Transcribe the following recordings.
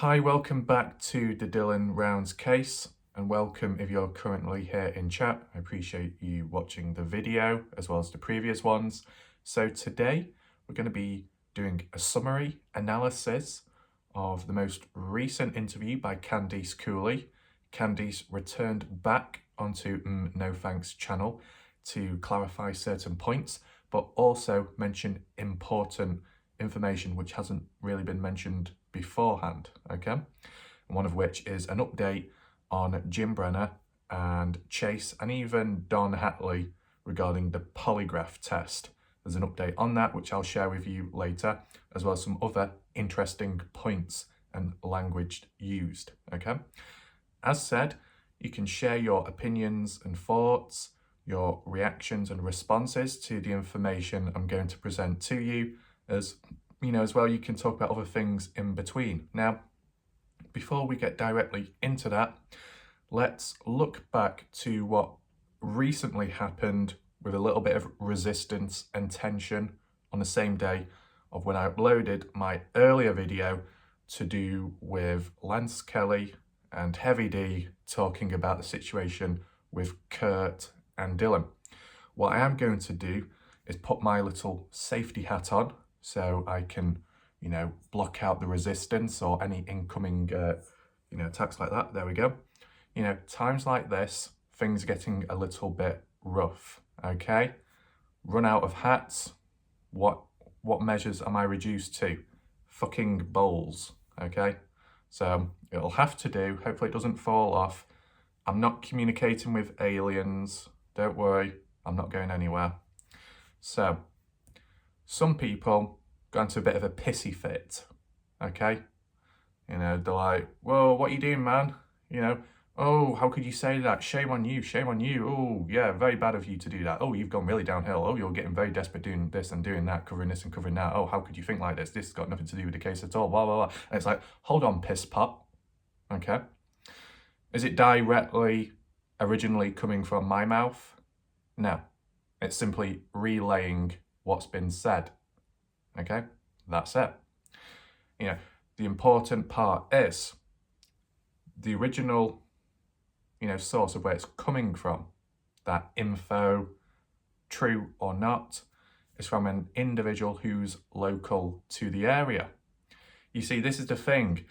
Hi, welcome back to the Dylan Rounds case, and welcome if you're currently here in chat. I appreciate you watching the video as well as the previous ones. So today we're going to be doing a summary analysis of the most recent interview by Candice Cooley. Candice returned back onto No Thanks channel to clarify certain points, but also mention important information which hasn't really been mentioned beforehand, okay? One of which is an update on Jim Brenner and Chase and even Don Hatley regarding the polygraph test. There's an update on that which I'll share with you later, as well as some other interesting points and language used, okay? As said, you can share your opinions and thoughts, your reactions and responses to the information I'm going to present to you. As well, you can talk about other things in between. Now, before we get directly into that, let's look back to what recently happened with a little bit of resistance and tension on the same day of when I uploaded my earlier video to do with Lance Kelly and Heavy D talking about the situation with Kurt and Dylan. What I am going to do is put my little safety hat on so I can, block out the resistance or any incoming, attacks like that. There we go. Times like this, things are getting a little bit rough, okay? Run out of hats. What measures am I reduced to? Fucking bowls, okay? So it'll have to do. Hopefully it doesn't fall off. I'm not communicating with aliens. Don't worry, I'm not going anywhere. So, some people go into a bit of a pissy fit, okay? They're like, whoa, what are you doing, man? Oh, how could you say that? Shame on you, shame on you. Oh, yeah, very bad of you to do that. Oh, you've gone really downhill. Oh, you're getting very desperate doing this and doing that, covering this and covering that. Oh, how could you think like this? This has got nothing to do with the case at all, blah, blah, blah. And it's like, hold on, piss pot, okay? Is it directly, originally coming from my mouth? No, it's simply relaying what's been said. Okay, that's it. The important part is the original, source of where it's coming from. That info, true or not, is from an individual who's local to the area. You see, this is the thing.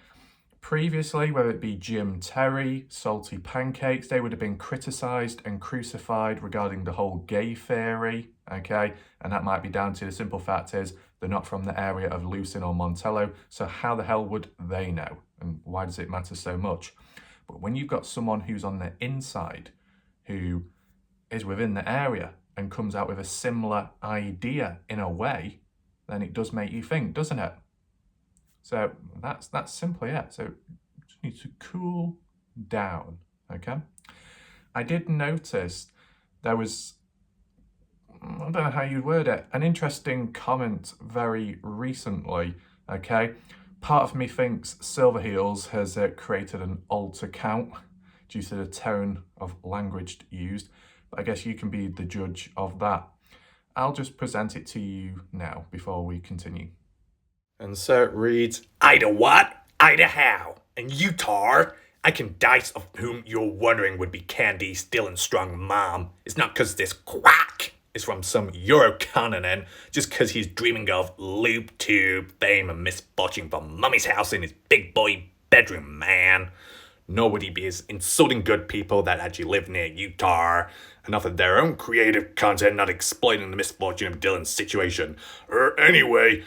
Previously, whether it be Jim Terry, Salty Pancakes, they would have been criticised and crucified regarding the whole gay theory, okay? And that might be down to the simple fact is they're not from the area of Lucin or Montello, so how the hell would they know? And why does it matter so much? But when you've got someone who's on the inside, who is within the area and comes out with a similar idea in a way, then it does make you think, doesn't it? So that's simply it. So just need to cool down, okay? I did notice there was, I don't know how you'd word it, an interesting comment very recently, okay? Part of me thinks Silverheels has created an alt account due to the tone of language used, but I guess you can be the judge of that. I'll just present it to you now before we continue. And so it reads, Ida what? Ida how? And you tar? I can dice of whom you're wondering would be Candice Dylan Strong mom. It's not 'cause this quack is from some Eurocontinent, just 'cause he's dreaming of loop tube fame and misfortune from mummy's house in his big boy bedroom, man. Nobody be insulting good people that actually live near Utah, enough of their own creative content, not exploiting the misfortune of Dylan's situation. Anyway,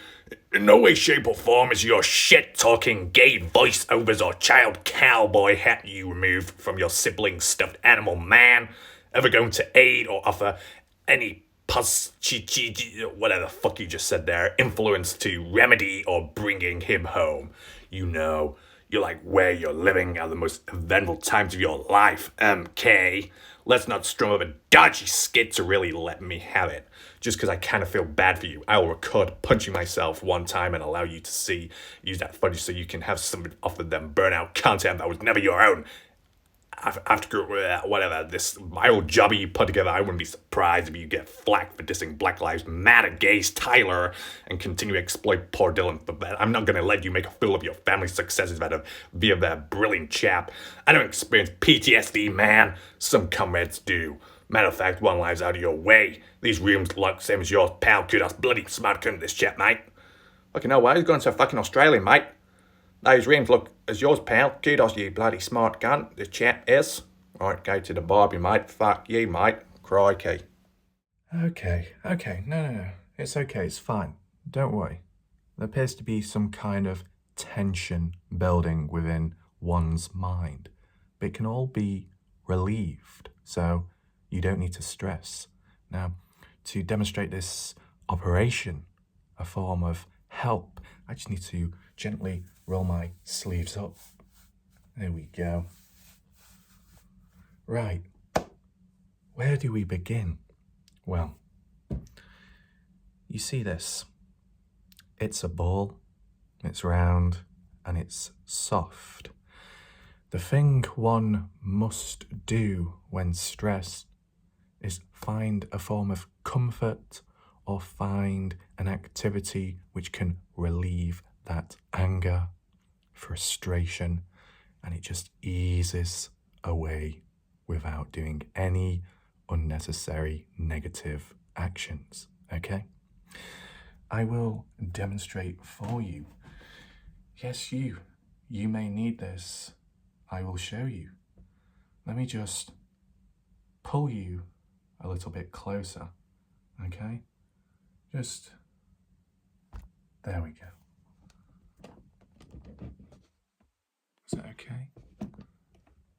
in no way, shape, or form is your shit-talking gay voiceovers or child cowboy hat you removed from your sibling stuffed animal man ever going to aid or offer any whatever the fuck you just said there, influence to remedy or bringing him home. You're like where you're living are the most eventful times of your life, MK. Let's not strum up a dodgy skit to really let me have it. Just because I kind of feel bad for you, I will record punching myself one time and allow you to use that footage so you can have some of them burnout content that was never your own. after whatever this viral jobby you put together, I wouldn't be surprised if you get flack for dissing Black Lives Matter gays Tyler and continue to exploit poor Dylan for that. I'm not gonna let you make a fool of your family's successes via that brilliant chap. I don't experience PTSD, man. Some comrades do. Matter of fact, one lives out of your way. These rooms look same as yours, pal. Kudos, bloody smart cunt, this chap, mate. Fucking hell, why are you going so fucking Australian, mate? Those rims look as yours, pal. Kudos, you bloody smart cunt. This chap is. Right, go to the Barbie, mate. Fuck you, mate. Crikey. Okay. No. It's okay, it's fine. Don't worry. There appears to be some kind of tension building within one's mind. But it can all be relieved, so you don't need to stress. Now, to demonstrate this operation, a form of help, I just need to gently roll my sleeves up. There we go. Right. Where do we begin? Well, you see this. It's a ball, it's round, and it's soft. The thing one must do when stressed is find a form of comfort or find an activity which can relieve that anger, frustration, and it just eases away without doing any unnecessary negative actions, okay? I will demonstrate for you. Yes, you may need this. I will show you. Let me just pull you a little bit closer, okay? Just, there we go. Is that okay?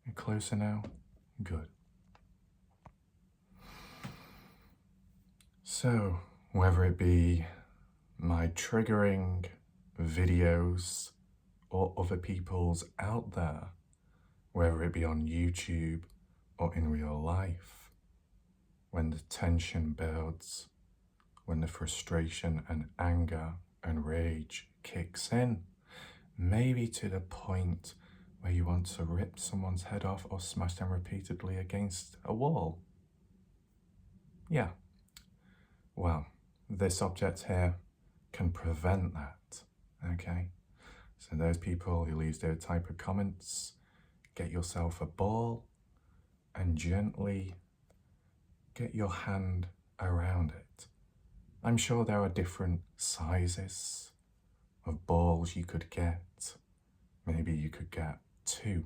You're closer now? Good. So, whether it be my triggering videos or other people's out there, whether it be on YouTube or in real life, when the tension builds, when the frustration and anger and rage kicks in, maybe to the point where you want to rip someone's head off or smash them repeatedly against a wall. Yeah. Well, this object here can prevent that, okay? So those people who leave those type of comments, get yourself a ball and gently get your hand around it. I'm sure there are different sizes of balls you could get. Maybe you could get 2.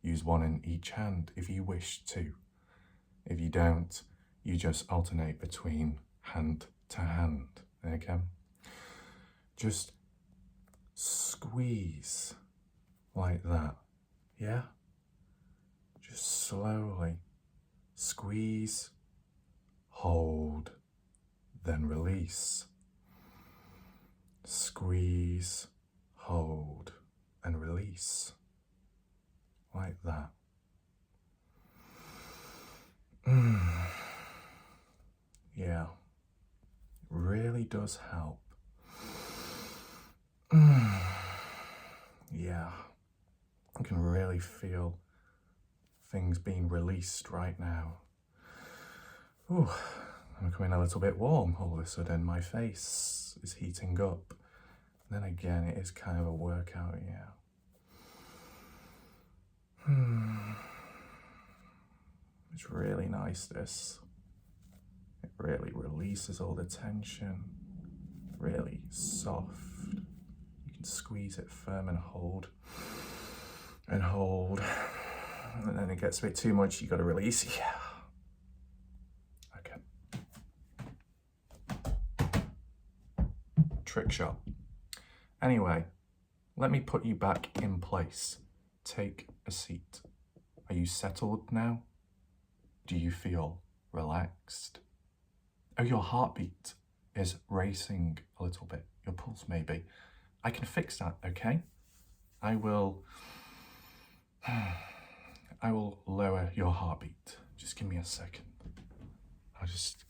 Use one in each hand if you wish to. If you don't, you just alternate between hand to hand, okay? Just squeeze like that, yeah? Just slowly squeeze, hold, then release. Squeeze, hold, and release. Like that. Yeah, really does help. Yeah, I can really feel things being released right now. Ooh, I'm becoming a little bit warm all of a sudden. My face is heating up. Then again, it is kind of a workout, yeah. It's really nice, this. It really releases all the tension. Really soft. You can squeeze it firm and hold. And hold. And then it gets a bit too much, you gotta release. Yeah. Okay. Trick shot. Anyway, let me put you back in place. Take a seat. Are you settled now? Do you feel relaxed? Oh, your heartbeat is racing a little bit. Your pulse maybe. I can fix that, okay? I will lower your heartbeat. Just give me a second. I'll just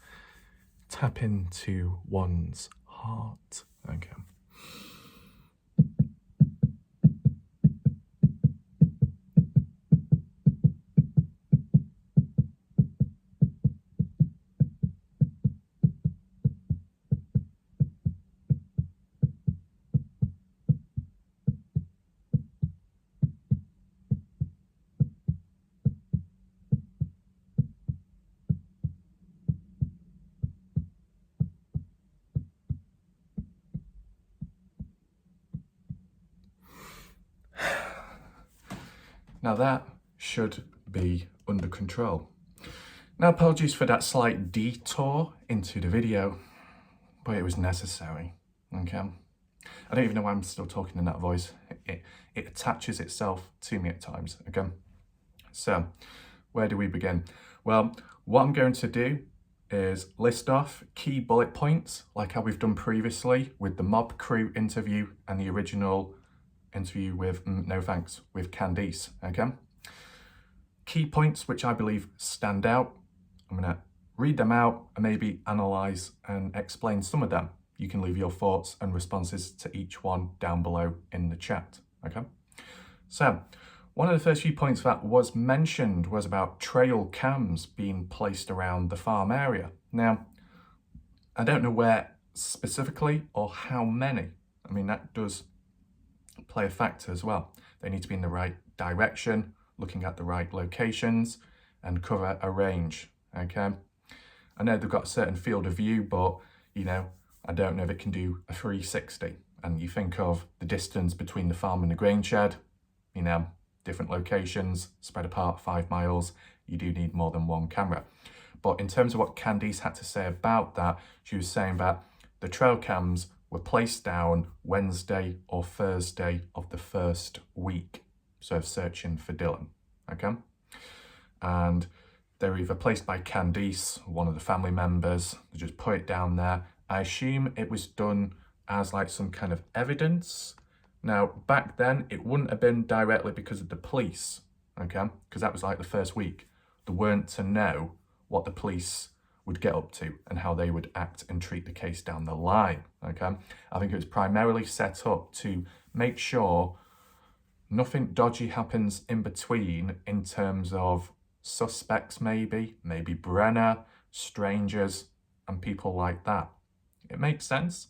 tap into one's heart. Okay. Now that should be under control. Now apologies for that slight detour into the video, but it was necessary, okay? I don't even know why I'm still talking in that voice. It attaches itself to me at times, okay? So, where do we begin? Well, what I'm going to do is list off key bullet points, like how we've done previously with the Mob Crew interview and the original interview with No Thanks with Candice, okay? Key points which I believe stand out. I'm gonna read them out and maybe analyze and explain some of them. You can leave your thoughts and responses to each one down below in the chat, okay? So, one of the first few points that was mentioned was about trail cams being placed around the farm area. Now, I don't know where specifically or how many. I mean, that does play a factor as well. They need to be in the right direction, looking at the right locations, and cover a range, okay? I know they've got a certain field of view, but, you know, I don't know if it can do a 360. And you think of the distance between the farm and the grain shed, you know, different locations, spread apart 5 miles, you do need more than one camera. But in terms of what Candice had to say about that, she was saying that the trail cams were placed down Wednesday or Thursday of the first week, so of searching for Dylan, okay? And they were either placed by Candice, one of the family members, they just put it down there. I assume it was done as like some kind of evidence. Now, back then, it wouldn't have been directly because of the police, okay? Because that was like the first week. They weren't to know what the police would get up to and how they would act and treat the case down the line, okay? I think it was primarily set up to make sure nothing dodgy happens in between in terms of suspects maybe Brenner, strangers, and people like that. It makes sense.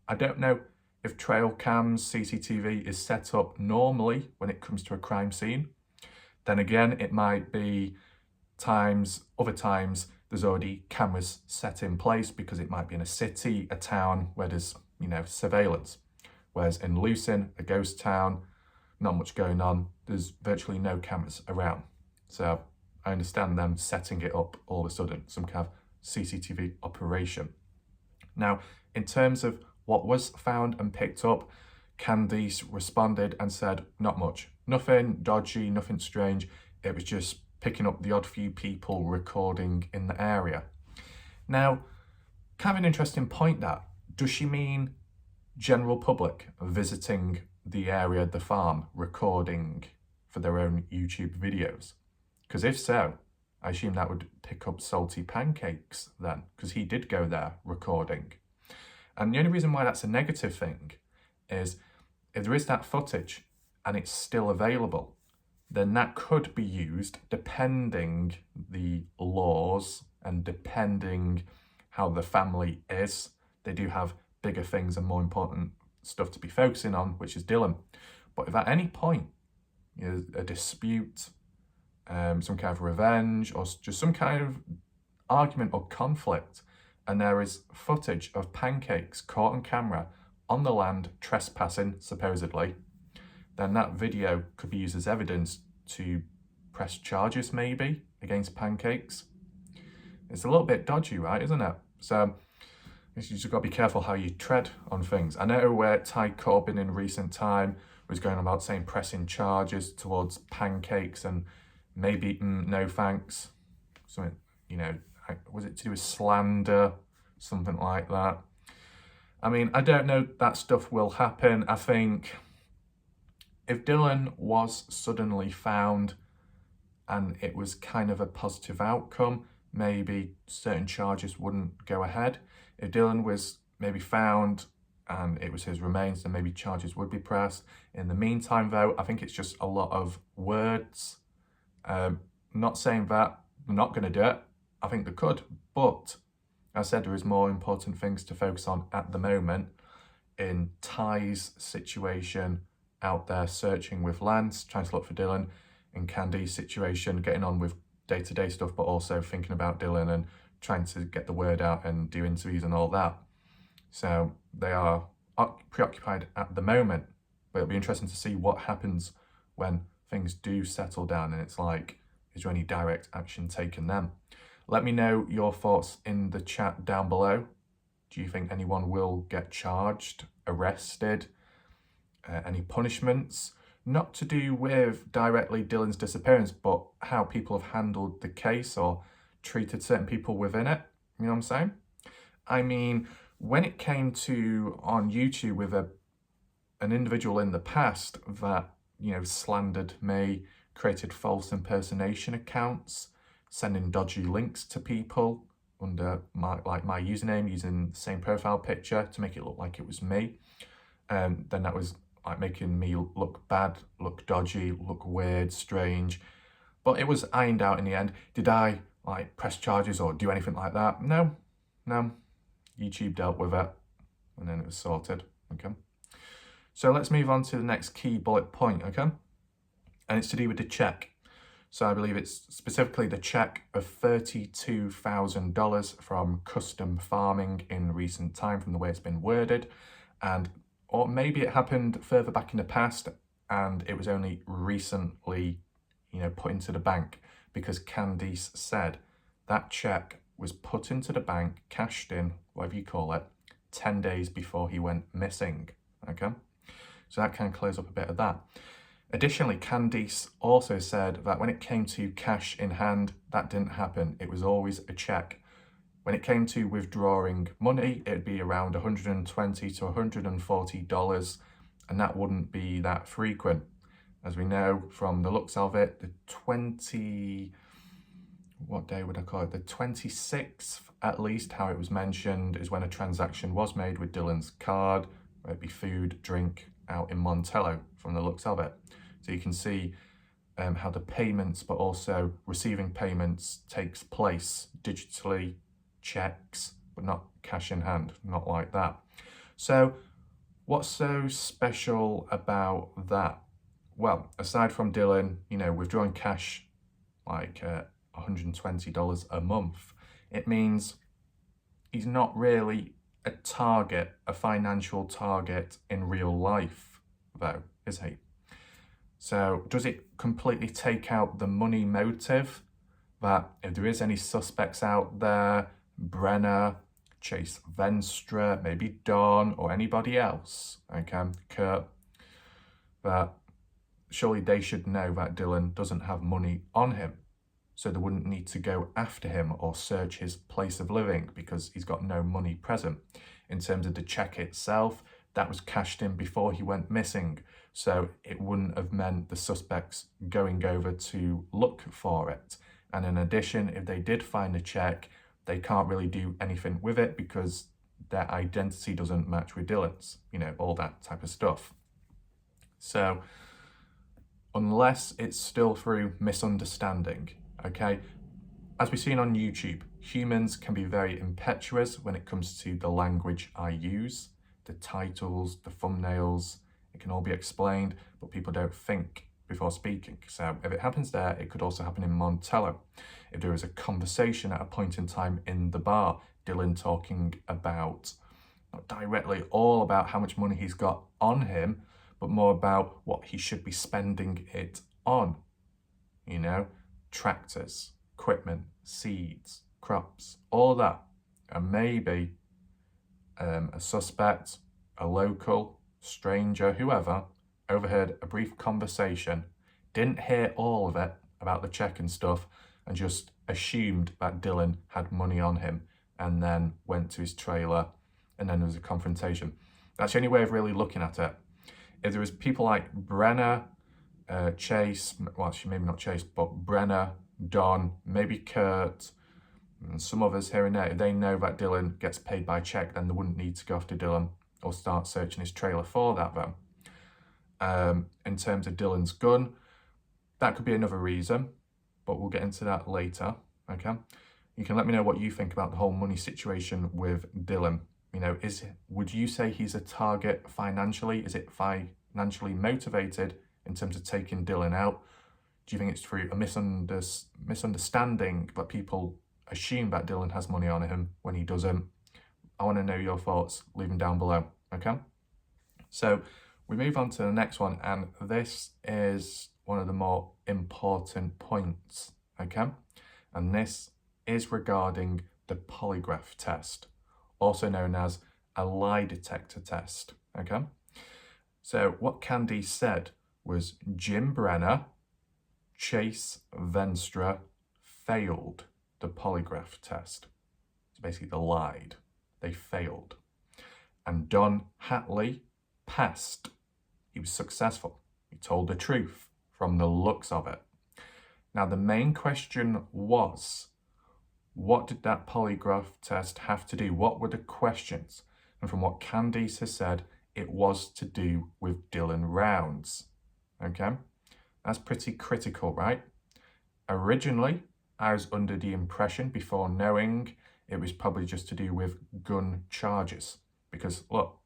I don't know if trail cams, CCTV is set up normally when it comes to a crime scene. Then again, it might be other times there's already cameras set in place because it might be in a city, a town where there's, you know, surveillance. Whereas in Lucin, a ghost town, not much going on, there's virtually no cameras around. So I understand them setting it up all of a sudden, some kind of CCTV operation. Now, in terms of what was found and picked up, Candice responded and said, not much. Nothing dodgy, nothing strange. It was just picking up the odd few people recording in the area. Now, kind of an interesting point that. Does she mean general public visiting the area, the farm, recording for their own YouTube videos? Because if so, I assume that would pick up Salty Pancakes then, because he did go there recording. And the only reason why that's a negative thing is if there is that footage and it's still available, then that could be used depending the laws and depending how the family is. They do have bigger things and more important stuff to be focusing on, which is Dylan. But if at any point, you know, a dispute, some kind of revenge, or just some kind of argument or conflict, and there is footage of Pancakes caught on camera on the land trespassing, supposedly, then that video could be used as evidence to press charges maybe against Pancakes. It's a little bit dodgy, right, isn't it? So you just got to be careful how you tread on things. I know where Ty Corbin in recent time was going about saying pressing charges towards Pancakes and maybe No Thanks, something, you know, was it to do with slander, something like that. I mean, I don't know, that stuff will happen. I think if Dylan was suddenly found and it was kind of a positive outcome, maybe certain charges wouldn't go ahead. If Dylan was maybe found and it was his remains, then maybe charges would be pressed. In the meantime, though, I think it's just a lot of words. Not saying that they're not going to do it. I think they could, but as I said, there is more important things to focus on at the moment. In Ty's situation, out there searching with Lance, trying to look for Dylan. In Candy's situation, getting on with day-to-day stuff, but also thinking about Dylan and trying to get the word out and do interviews and all that. So they are preoccupied at the moment, but it'll be interesting to see what happens when things do settle down and it's like, is there any direct action taken then? Let me know your thoughts in the chat down below. Do you think anyone will get charged, arrested, any punishments? Not to do with directly Dylan's disappearance, but how people have handled the case or treated certain people within it. You know what I'm saying? I mean, when it came to on YouTube with an individual in the past that, you know, slandered me, created false impersonation accounts, sending dodgy links to people under my username, using the same profile picture to make it look like it was me. Then that was like making me look bad, look dodgy, look weird, strange. But it was ironed out in the end. Did I like press charges or do anything like that? No. YouTube dealt with it and then it was sorted, okay? So let's move on to the next key bullet point, okay? And it's to do with the check. So I believe it's specifically the check of $32,000 from Custom Farming in recent time from the way it's been worded. Or maybe it happened further back in the past and it was only recently, you know, put into the bank because Candice said that check was put into the bank, cashed in, whatever you call it, 10 days before he went missing, okay? So that kind of clears up a bit of that. Additionally, Candice also said that when it came to cash in hand, that didn't happen. It was always a check. When it came to withdrawing money, it'd be around $120 to $140, and that wouldn't be that frequent. As we know from the looks of it, what day would I call it? The 26th, at least, how it was mentioned, is when a transaction was made with Dylan's card, where it'd be food, drink, out in Montello, from the looks of it. So you can see how the payments, but also receiving payments takes place digitally, checks, but not cash in hand, not like that. So what's so special about that? Well, aside from Dylan, you know, withdrawing cash like $120 a month, it means he's not really a target, a financial target in real life, though, is he? So does it completely take out the money motive that if there is any suspects out there, Brenna, Chase Venstra, maybe Dawn or anybody else, okay, Kurt, that surely they should know that Dylan doesn't have money on him. So they wouldn't need to go after him or search his place of living because he's got no money present. In terms of the check itself, that was cashed in before he went missing. So it wouldn't have meant the suspects going over to look for it. And in addition, if they did find a check, they can't really do anything with it because their identity doesn't match with Dylan's, you know, all that type of stuff. So unless it's still through misunderstanding, okay, as we've seen on YouTube, humans can be very impetuous when it comes to the language I use, the titles, the thumbnails. It can all be explained, but people don't think before speaking. So if it happens there, it could also happen in Montello. If there is a conversation at a point in time in the bar, Dylan talking about, not directly all about how much money he's got on him, but more about what he should be spending it on. You know, tractors, equipment, seeds, crops, all of that. And maybe a suspect, a local, stranger, whoever, overheard a brief conversation, didn't hear all of it about the check and stuff, and just assumed that Dylan had money on him, and then went to his trailer, and then there was a confrontation. That's the only way of really looking at it. If there was people like Brenna, Chase, well, actually maybe not Chase, but Brenna, Don, maybe Kurt, and some others here and there, if they know that Dylan gets paid by check, then they wouldn't need to go after Dylan or start searching his trailer for that then. In terms of Dylan's gun, that could be another reason, but we'll get into that later, okay? You can let me know what you think about the whole money situation with Dylan. You know, would you say he's a target financially? Is it financially motivated in terms of taking Dylan out? Do you think it's through a misunderstanding that people assume that Dylan has money on him when he doesn't? I want to know your thoughts. Leave them down below, okay? So we move on to the next one, and this is one of the more important points, okay? And this is regarding the polygraph test, also known as a lie detector test, okay? So what Candice said was Jim Brenner, Chase Venstra failed the polygraph test. So basically they lied. They failed. And Don Hatley passed. He was successful. He told the truth from the looks of it. Now the main question was, what did that polygraph test have to do? What were the questions? And from what Candice has said, it was to do with Dylan Rounds. Okay? That's pretty critical, right? Originally, I was under the impression, before knowing, it was probably just to do with gun charges. Because, look,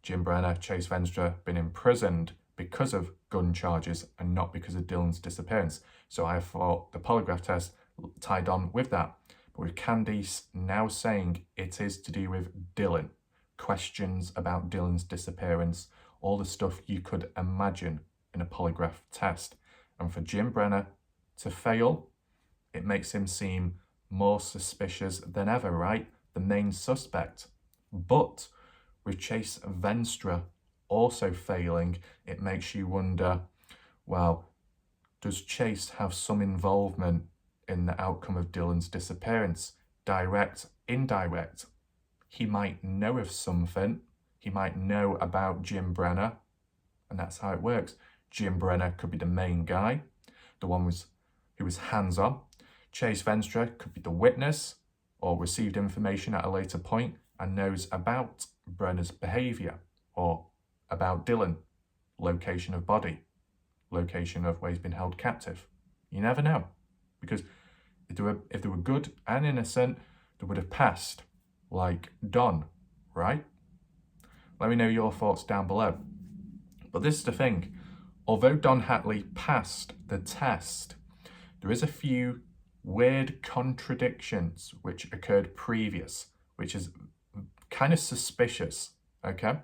Jim Brenner, Chase Venstra, been imprisoned because of gun charges and not because of Dylan's disappearance. So I thought the polygraph test tied on with that. But with Candice now saying it is to do with Dylan, questions about Dylan's disappearance, all the stuff you could imagine in a polygraph test. And for Jim Brenner to fail, it makes him seem more suspicious than ever, right? The main suspect. But with Chase Venstra also failing, it makes you wonder, well, does Chase have some involvement in the outcome of Dylan's disappearance? Direct, indirect. He might know of something. He might know about Jim Brenner. And that's how it works. Jim Brenner could be the main guy, the one who was hands-on. Chase Venstra could be the witness or received information at a later point and knows about Brenner's behaviour or about Dylan, location of body, location of where he's been held captive. You never know, because if they were good and innocent, they would have passed, like Don, right? Let me know your thoughts down below. But this is the thing, although Don Hatley passed the test, there is a few weird contradictions which occurred previous, which is kind of suspicious, okay?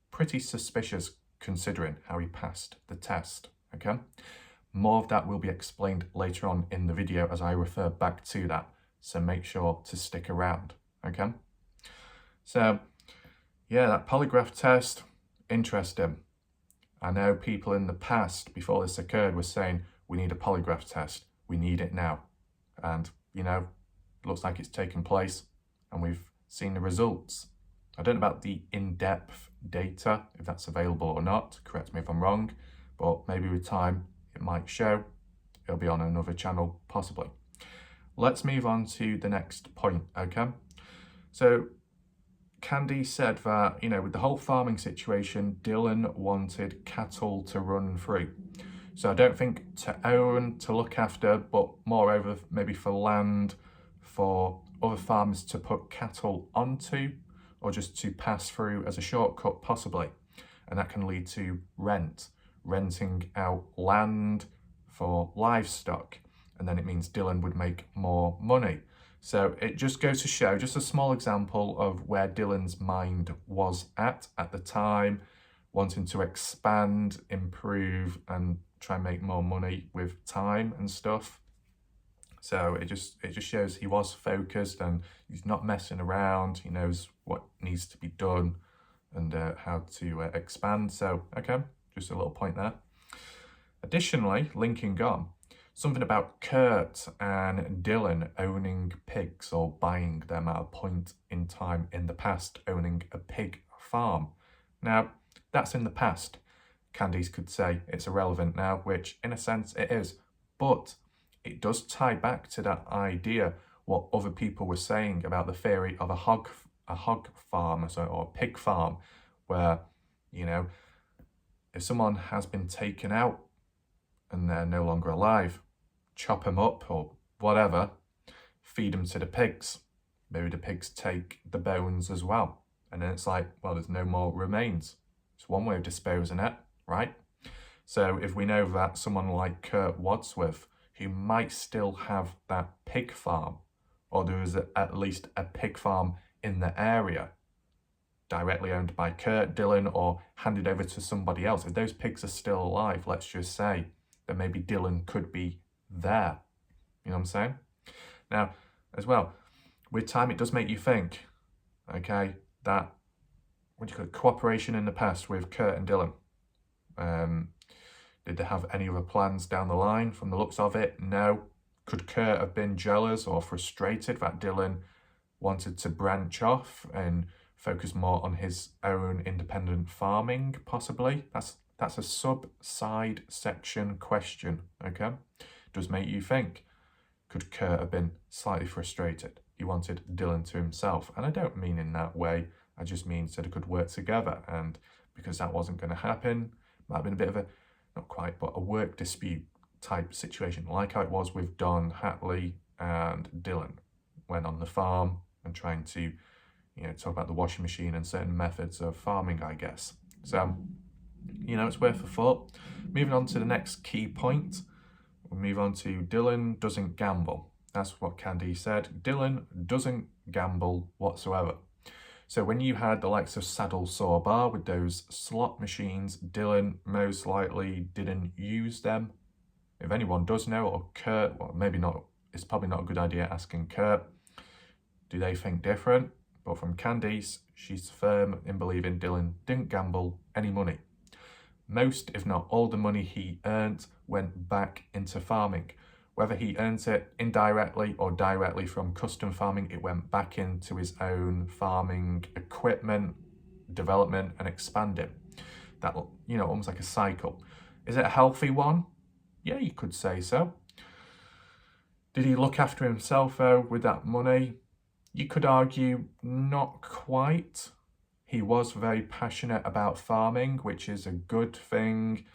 Pretty suspicious considering how he passed the test, okay? More of that will be explained later on in the video as I refer back to that, so make sure to stick around, okay? So, yeah, that polygraph test, interesting. I know people in the past, before this occurred, were saying, we need a polygraph test, we need it now. And, you know, looks like it's taken place and we've seen the results. I don't know about the in-depth data, if that's available or not, correct me if I'm wrong, but maybe with time it might show. It'll be on another channel, possibly. Let's move on to the next point, okay? So, Candice said that, you know, with the whole farming situation, Dylan wanted cattle to run free. So I don't think to own, to look after, but moreover, maybe for land, for other farmers to put cattle onto, or just to pass through as a shortcut, possibly. And that can lead to renting out land for livestock. And then it means Dylan would make more money. So it just goes to show, just a small example of where Dylan's mind was at the time, wanting to expand, improve, and try and make more money with time and stuff. So it just shows he was focused and he's not messing around. He knows what needs to be done and how to expand. So, okay, just a little point there. Additionally, linking on, something about Kurt and Dylan owning pigs or buying them at a point in time in the past, owning a pig farm. Now, that's in the past. Candice could say it's irrelevant now, which in a sense it is, but it does tie back to that idea, what other people were saying about the theory of a hog farm or a pig farm, where, you know, if someone has been taken out and they're no longer alive, chop them up or whatever, feed them to the pigs. Maybe the pigs take the bones as well. And then it's like, well, there's no more remains. It's one way of disposing it, right? So if we know that someone like Kurt Wadsworth, who might still have that pig farm, or there is at least a pig farm in the area, directly owned by Kurt, Dylan, or handed over to somebody else, if those pigs are still alive, let's just say, then maybe Dylan could be there. You know what I'm saying? Now, as well, with time, it does make you think, okay, that, what do you call it, cooperation in the past with Kurt and Dylan. Did they have any other plans down the line from the looks of it? No. Could Kurt have been jealous or frustrated that Dylan wanted to branch off and focus more on his own independent farming, possibly? That's a sub-side section question, okay? Does make you think. Could Kurt have been slightly frustrated? He wanted Dylan to himself. And I don't mean in that way. I just mean so they could work together. And because that wasn't going to happen, might have been a bit of a, not quite, but a work dispute type situation, like how it was with Don Hatley and Dylan when on the farm and trying to, talk about the washing machine and certain methods of farming, I guess. So, it's worth a thought. Moving on to the next key point, we'll move on to Dylan doesn't gamble. That's what Candice said. Dylan doesn't gamble whatsoever. So when you had the likes of Saddle Saw Bar with those slot machines, Dylan most likely didn't use them. If anyone does know, or Kurt, well, maybe not, it's probably not a good idea asking Kurt, do they think different? But from Candice, she's firm in believing Dylan didn't gamble any money. Most, if not all, the money he earned went back into farming. Whether he earned it indirectly or directly from custom farming, it went back into his own farming equipment, development and expanding. That, almost like a cycle. Is it a healthy one? Yeah, you could say so. Did he look after himself though with that money? You could argue not quite. He was very passionate about farming, which is a good thing.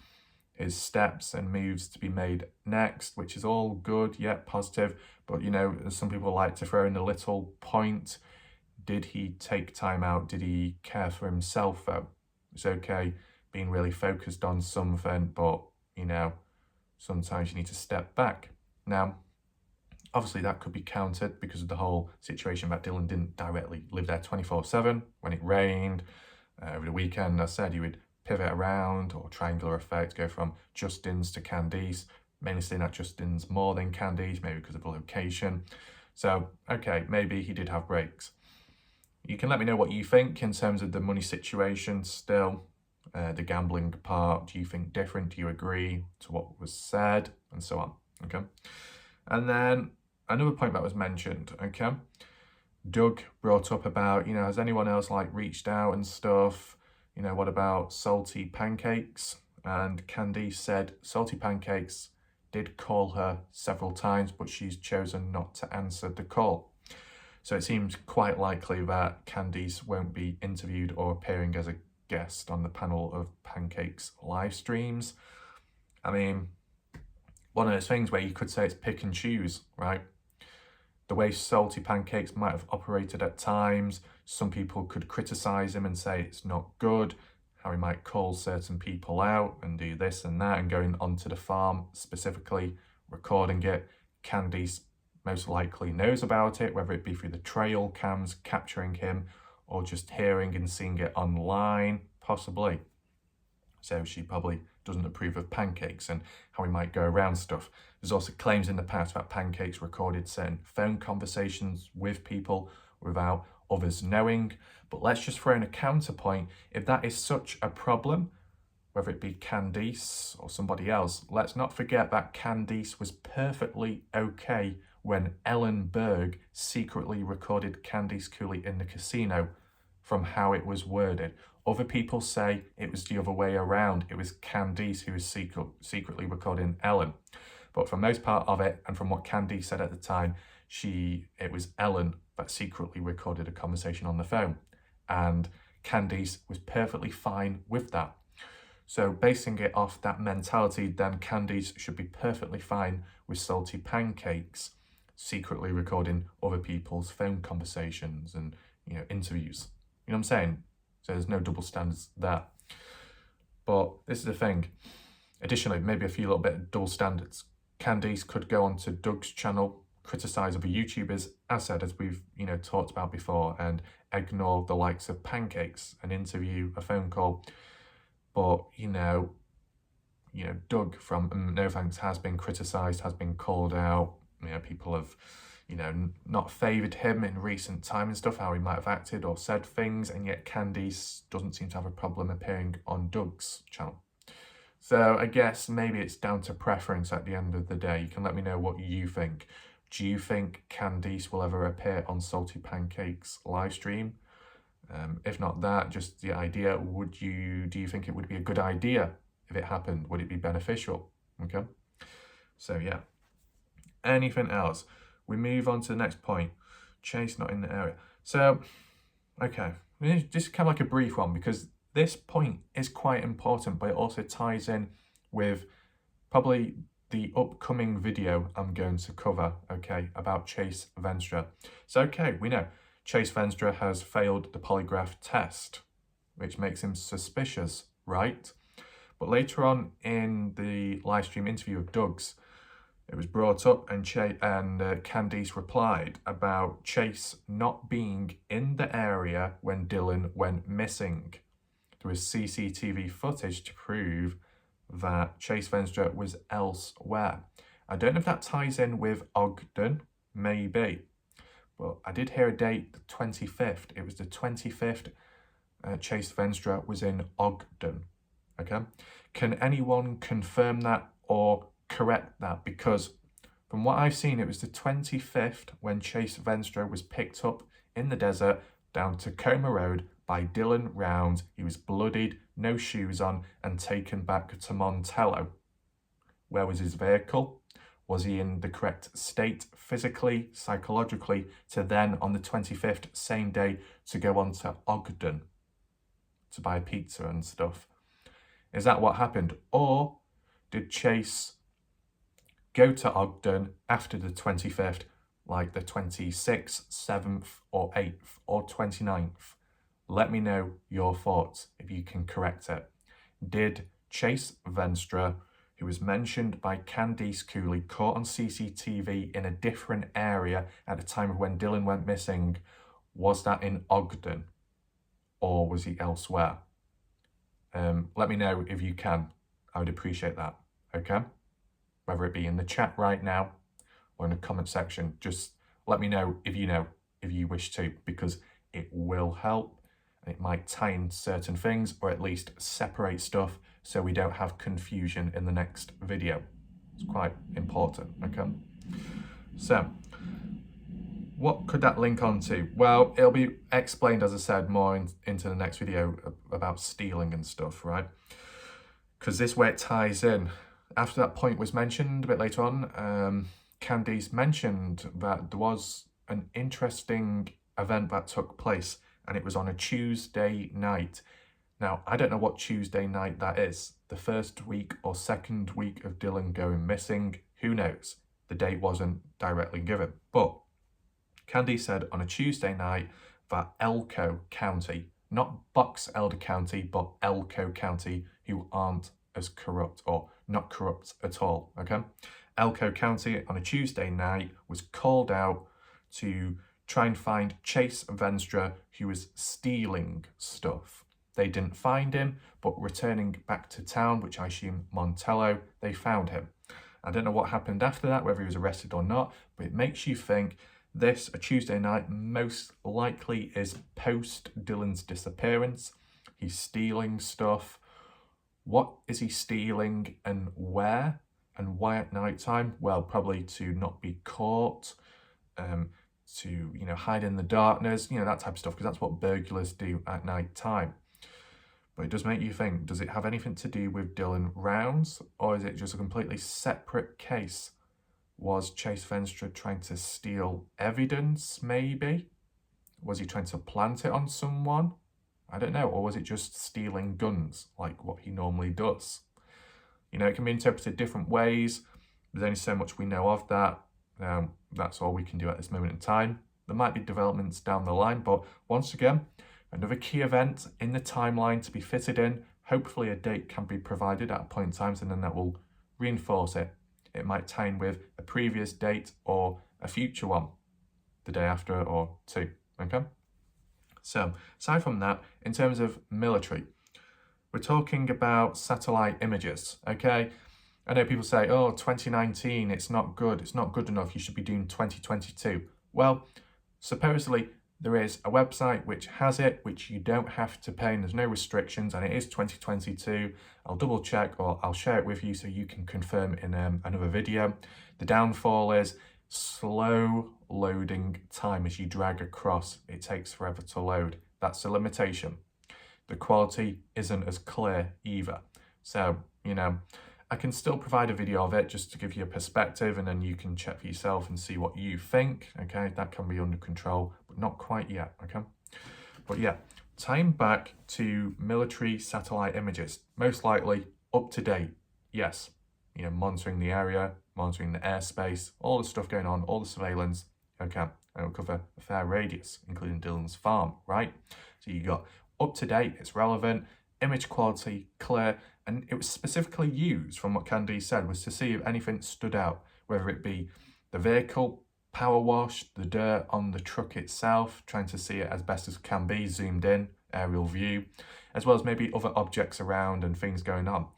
His steps and moves to be made next, which is all good, yet positive. But, some people like to throw in a little point. Did he take time out? Did he care for himself, though? It's okay being really focused on something, but, sometimes you need to step back. Now, obviously that could be countered because of the whole situation that Dylan didn't directly live there 24/7. When it rained, over the weekend, I said he would pivot around or triangular effect, go from Justin's to Candice, mainly staying at Justin's more than Candice, maybe because of the location. So, okay, maybe he did have breaks. You can let me know what you think in terms of the money situation still, the gambling part. Do you think different? Do you agree to what was said? And so on, okay? And then another point that was mentioned, okay? Doug brought up about, has anyone else reached out and stuff? What about Salty Pancakes? And Candice said Salty Pancakes did call her several times, but she's chosen not to answer the call. So it seems quite likely that Candice won't be interviewed or appearing as a guest on the panel of Pancakes live streams. I mean, one of those things where you could say it's pick and choose, right? The way Salty Pancakes might have operated at times, some people could criticize him and say it's not good, how he might call certain people out and do this and that, and going onto the farm specifically, recording it. Candice most likely knows about it, whether it be through the trail cams capturing him or just hearing and seeing it online, possibly. So she probably doesn't approve of Pancakes and how he might go around stuff. There's also claims in the past that Pancakes recorded certain phone conversations with people without others knowing. But let's just throw in a counterpoint. If that is such a problem, whether it be Candice or somebody else, let's not forget that Candice was perfectly okay when Ellen Berg secretly recorded Candice Cooley in the casino from how it was worded. Other people say it was the other way around. It was Candice who was secretly recording Ellen. But for most part of it, and from what Candice said at the time, it was Ellen that secretly recorded a conversation on the phone. And Candice was perfectly fine with that. So basing it off that mentality, then Candice should be perfectly fine with Salty Pancakes secretly recording other people's phone conversations and, interviews. You know what I'm saying? So there's no double standards there. But this is the thing. Additionally, maybe a few little bit of double standards. Candice could go onto Doug's channel, criticize other YouTubers, as said, as we've, talked about before, and ignore the likes of Pancakes, an interview, a phone call. But, Doug from No Thanks has been criticised, has been called out. People have, not favoured him in recent time and stuff, how he might have acted or said things, and yet Candice doesn't seem to have a problem appearing on Doug's channel. So I guess maybe it's down to preference at the end of the day. You can let me know what you think. Do you think Candice will ever appear on Salty Pancake's live stream? If not that, just the idea, do you think it would be a good idea if it happened? Would it be beneficial? Okay. So yeah. Anything else? We move on to the next point. Chase not in the area. So, okay. This is kind of like a brief one because this point is quite important, but it also ties in with probably the upcoming video I'm going to cover, okay, about Chase Venstre. So, okay, we know Chase Venstre has failed the polygraph test, which makes him suspicious, right? But later on in the live stream interview of Doug's, it was brought up and Candice replied about Chase not being in the area when Dylan went missing. There was CCTV footage to prove that Chase Venstre was elsewhere. I don't know if that ties in with Ogden, maybe. Well, I did hear a date, the 25th. It was the 25th Chase Venstre was in Ogden, okay? Can anyone confirm that or correct that? Because from what I've seen, it was the 25th when Chase Venstre was picked up in the desert down Tacoma Road by Dylan Rounds. He was bloodied, no shoes on, and taken back to Montello. Where was his vehicle? Was he in the correct state physically, psychologically, to then on the 25th, same day, to go on to Ogden to buy pizza and stuff? Is that what happened? Or did Chase go to Ogden after the 25th, like the 26th, 7th, or 8th, or 29th? Let me know your thoughts if you can correct it. Did Chase Venstre, who was mentioned by Candice Cooley, caught on CCTV in a different area at the time of when Dylan went missing, was that in Ogden or was he elsewhere? Let me know if you can. I would appreciate that, okay? Whether it be in the chat right now or in the comment section, just let me know if you wish to, because it will help and it might tie in certain things or at least separate stuff so we don't have confusion in the next video. It's quite important, okay? So, what could that link on to? Well, it'll be explained, as I said, more into the next video about stealing and stuff, right? Because this way it ties in. After that point was mentioned a bit later on, Candice mentioned that there was an interesting event that took place and it was on a Tuesday night. Now, I don't know what Tuesday night that is. The first week or second week of Dylan going missing, who knows? The date wasn't directly given. But Candice said on a Tuesday night that Elko County, not Box Elder County, but Elko County, who aren't as corrupt or not corrupt at all, okay? Elko County on a Tuesday night was called out to try and find Chase Venstre, who was stealing stuff. They didn't find him, but returning back to town, which I assume Montello, they found him. I don't know what happened after that, whether he was arrested or not, but it makes you think this, a Tuesday night, most likely is post Dylan's disappearance. He's stealing stuff. What is he stealing and where? And why at night time? Well, probably to not be caught, to, hide in the darkness, that type of stuff, because that's what burglars do at night time. But it does make you think, does it have anything to do with Dylan Rounds, or is it just a completely separate case? Was Chase Venstre trying to steal evidence, maybe? Was he trying to plant it on someone? I don't know. Or was it just stealing guns, like what he normally does? It can be interpreted different ways. There's only so much we know of that. That's all we can do at this moment in time. There might be developments down the line, but once again, another key event in the timeline to be fitted in. Hopefully a date can be provided at a point in time, and then that will reinforce it. It might tie in with a previous date or a future one, the day after or two, okay? So, aside from that, in terms of military, We're talking about satellite images, okay? I know people say, oh, 2019, it's not good. It's not good enough. You should be doing 2022. Well, supposedly there is a website which has it, which you don't have to pay, and there's no restrictions, and it is 2022. I'll double check, or I'll share it with you so you can confirm in another video. The downfall is slow loading time as you drag across. It takes forever to load. That's a limitation. The quality isn't as clear either. So, I can still provide a video of it just to give you a perspective, and then you can check for yourself and see what you think, okay? That can be under control, but not quite yet, okay? But yeah, tying back to military satellite images, most likely up to date, yes. Monitoring the area, monitoring the airspace, all the stuff going on, all the surveillance, okay? And it'll cover a fair radius, including Dylan's farm, right? So you got up to date, it's relevant, image quality, clear, and it was specifically used, from what Candice said, was to see if anything stood out, whether it be the vehicle, power wash, the dirt on the truck itself, trying to see it as best as can be, zoomed in, aerial view, as well as maybe other objects around and things going on.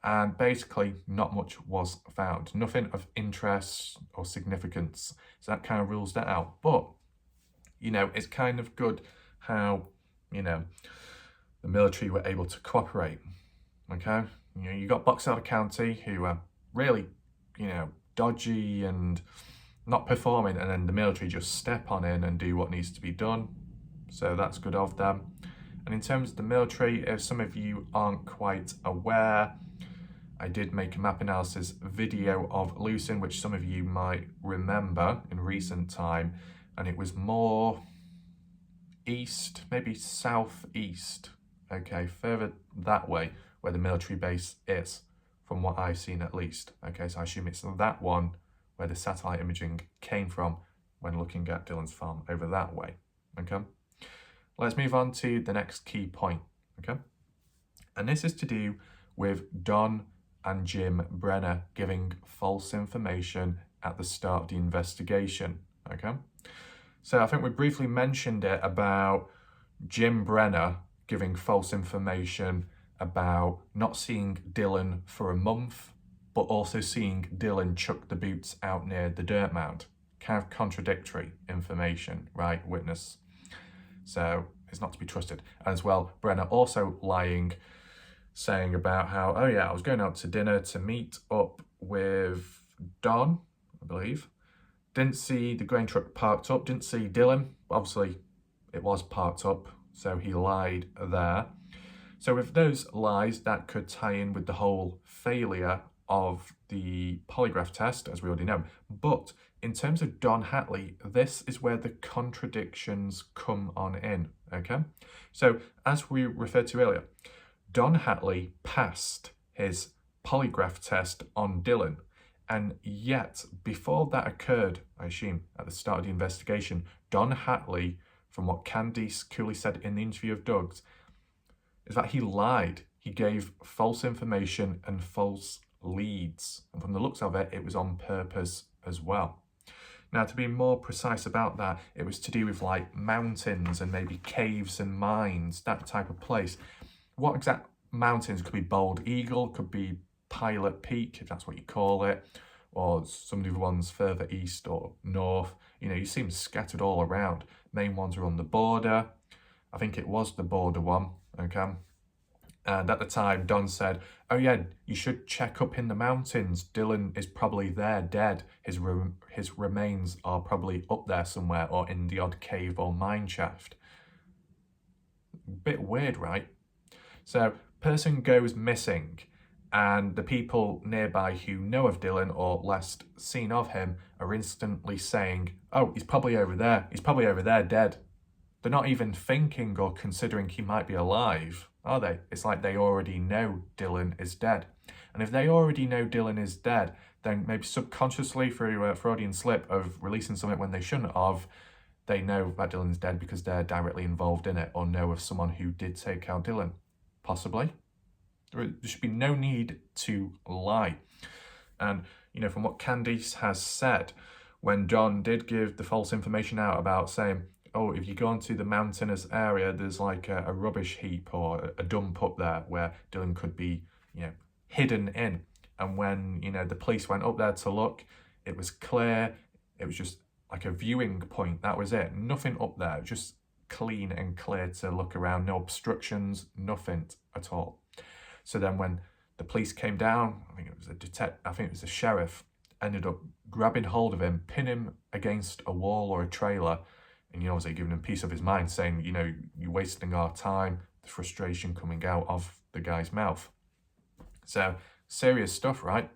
And basically, not much was found. Nothing of interest or significance. So that kind of rules that out. But, it's kind of good how, the military were able to cooperate. Okay, you got Box Elder County, who are really, dodgy and not performing, and then the military just step on in and do what needs to be done. So that's good of them. And in terms of the military, if some of you aren't quite aware, I did make a map analysis video of Lucerne, which some of you might remember in recent time, and it was more east, maybe southeast, okay, further that way, where the military base is, from what I've seen at least. Okay, so I assume it's that one where the satellite imaging came from when looking at Dylan's farm over that way. Okay, let's move on to the next key point. Okay, and this is to do with Don and Jim Brenner giving false information at the start of the investigation. Okay, so I think we briefly mentioned it about Jim Brenner giving false information about not seeing Dylan for a month, but also seeing Dylan chuck the boots out near the dirt mound. Kind of contradictory information, right, witness? So it's not to be trusted. As well, Brenner also lying, saying about how, oh yeah, I was going out to dinner to meet up with Don, I believe. Didn't see the grain truck parked up, didn't see Dylan. Obviously, it was parked up, so he lied there. So with those lies, that could tie in with the whole failure of the polygraph test, as we already know. But in terms of Don Hatley, this is where the contradictions come on in, okay? So as we referred to earlier, Don Hatley passed his polygraph test on Dylan, and yet before that occurred, I assume, at the start of the investigation, Don Hatley, from what Candice Cooley said in the interview of Doug's, is that he lied. He gave false information and false leads. And from the looks of it, it was on purpose as well. Now, to be more precise about that, it was to do with like mountains and maybe caves and mines, that type of place. What exact mountains? Could be Bald Eagle, could be Pilot Peak, if that's what you call it, or some of the ones further east or north. You see them scattered all around. Main ones are on the border. I think it was the border one, okay? And at the time, Don said, oh yeah, you should check up in the mountains. Dylan is probably there, dead. His remains are probably up there somewhere, or in the odd cave or mine shaft. Bit weird, right? So, person goes missing, and the people nearby who know of Dylan or last seen of him are instantly saying, oh, he's probably over there. He's probably over there, dead. They're not even thinking or considering he might be alive, are they? It's like they already know Dylan is dead. And if they already know Dylan is dead, then maybe subconsciously through a Freudian slip of releasing something when they shouldn't have, they know that Dylan's dead because they're directly involved in it, or know of someone who did take out Dylan. Possibly. There should be no need to lie. And, from what Candice has said, when John did give the false information out about saying, oh, if you go onto the mountainous area, there's like a rubbish heap or a dump up there where Dylan could be, hidden in. And when, the police went up there to look, it was clear. It was just like a viewing point. That was it. Nothing up there, just clean and clear to look around. No obstructions, nothing at all. So then when the police came down, I think it was a sheriff, ended up grabbing hold of him, pin him against a wall or a trailer, and obviously giving him peace of his mind, saying, you're wasting our time, the frustration coming out of the guy's mouth. So serious stuff, right?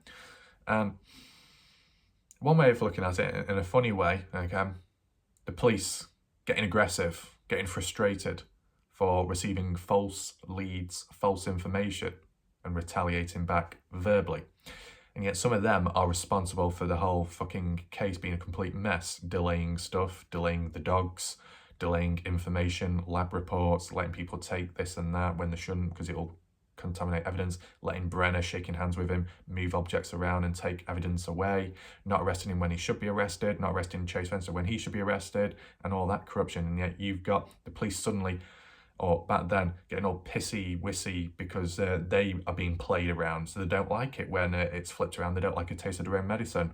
One way of looking at it, in a funny way, the police getting aggressive, getting frustrated for receiving false leads, false information, and retaliating back verbally. And yet some of them are responsible for the whole fucking case being a complete mess, delaying stuff, delaying the dogs, delaying information, lab reports, letting people take this and that when they shouldn't because it'll contaminate evidence, letting Brenner, shaking hands with him, move objects around and take evidence away, not arresting him when he should be arrested, not arresting Chase Fenster when he should be arrested, and all that corruption. And yet you've got the police suddenly, or back then, getting all pissy-wissy because they are being played around, so they don't like it when it's flipped around. They don't like a taste of their own medicine.